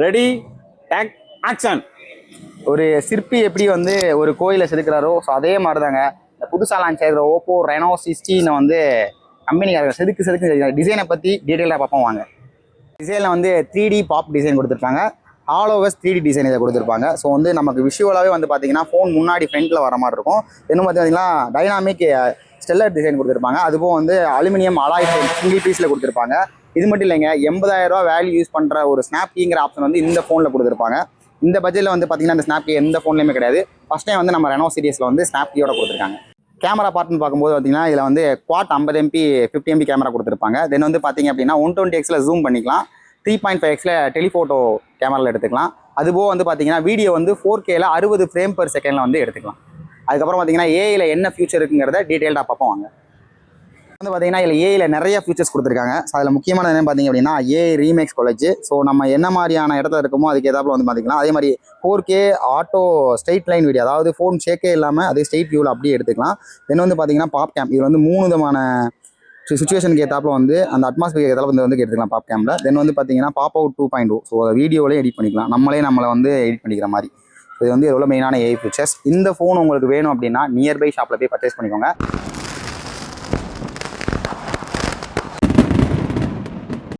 Ready action. ஒரு சிற்பி எப்படி வந்து ஒரு கோயிலை செதுக்கிறாரோ ஸோ அதே மாதிரி தாங்க இந்த புதுசாக லான்ச் ஆகிற ஓப்போ ரெனோ 16 வந்து கம்பெனிக்காரங்க செதுக்கு டிசைனை பற்றி டீட்டெயிலாக பார்ப்போம் வாங்க. டிசைனில் வந்து 3D பாப் டிசைன் கொடுத்துருப்பாங்க. ஆலோவர்ஸ் 3D டிசைன் இதை கொடுத்துருப்பாங்க. ஸோ வந்து நமக்கு விஷுவலாகவே வந்து பார்த்தீங்கன்னா ஃபோன் முன்னாடி ஃப்ரண்ட்டில் வர மாதிரி இருக்கும். இன்னும் பார்த்தீங்கன்னா டைனாமிக் ஸ்டெல்லர் டிசைன் கொடுத்துருப்பாங்க. அதுவும் வந்து அலுமினியம் அலாய் சிங்கிள் பீஸில் கொடுத்துருப்பாங்க. இது மட்டும் இல்லைங்க, 80,000 வேல்யூ யூஸ் பண்ணுற ஒரு ஸ்னாப் கீங்கிற ஆப்ஷன் வந்து இந்த ஃபோனில் கொடுத்துருப்பாங்க. இந்த பட்ஜெட்டில் வந்து பார்த்தீங்கன்னா இந்த ஸ்னாப் கீ எந்த ஃபோன்லையுமே கிடையாது. ஃபஸ்ட் டைம் வந்து நம்ம ரெனோ சீரிஸில் வந்து ஸ்னாப் கீயோட கொடுத்துருக்காங்க. கேமரா பார்ட்னு பார்க்கும்போது பார்த்தீங்கன்னா இதில் வந்து குவாட் 50 MP 50 MP கேமரா கொடுத்துருப்பாங்க. தென் வந்து பார்த்தீங்க அப்படின்னா 120x ஜூம் பண்ணிக்கலாம். 3.5x டெலிஃபோட்டோ கேமராவில் எடுத்துக்கலாம். அதுபோக வந்து பார்த்தீங்கன்னா வீடியோ வந்து 4Kல 60 ஃப்ரேம் பெர் செகண்டில் வந்து எடுத்துக்கலாம். அதுக்கப்புறம் பார்த்தீங்கன்னா ஏஐயில் என்ன ஃபியூச்சர் இருக்குங்கிறத டீட்டெயில்டாக பார்ப்போம் வாங்க. வந்து பார்த்தீங்கன்னா இதில் ஏஐயில் நிறைய ஃபீச்சர்ஸ் கொடுத்துருக்காங்க. ஸோ அதில் முக்கியமான என்ன பார்த்தீங்க அப்படின்னா ஏஐ ரீமேக்ஸ் காலேஜ். ஸோ நம்ம என்ன மாதிரியான இடத்துல இருக்கமோ அதுக்கு ஏதாப்புல வந்து பார்த்திங்கன்னா அதே மாதிரி 4K auto straight line video, அதாவது ஃபோன் ஷேக்கே இல்லாமல் அதே ஸ்ட்ரெயிட் வியூவில் அப்படியே எடுத்துக்கலாம். தென் வந்து பார்த்தீங்கன்னா பாப் கேம், இது வந்து 3 விதமான சுச்சுவேஷனுக்கு ஏற்றாப்புல வந்து அந்த அட்மாஸ்பியர் ஏற்றாப்புல வந்து எடுத்துக்கலாம் பாப் கேமில். தென் வந்து பார்த்தீங்கன்னா பாப் அவுட் 2.0, ஸோ வீடியோவிலே எடிட் பண்ணிக்கலாம், நம்மளை வந்து எடிட் பண்ணிக்கிற மாதிரி. இது வந்து எவ்வளோ மெயினான ஏஐ ஃபீச்சர்ஸ். இந்த ஃபோன் உங்களுக்கு வேணும் அப்படின்னா நியர்பை ஷாப்பில் போய் பர்ச்சேஸ் பண்ணிக்கோங்க.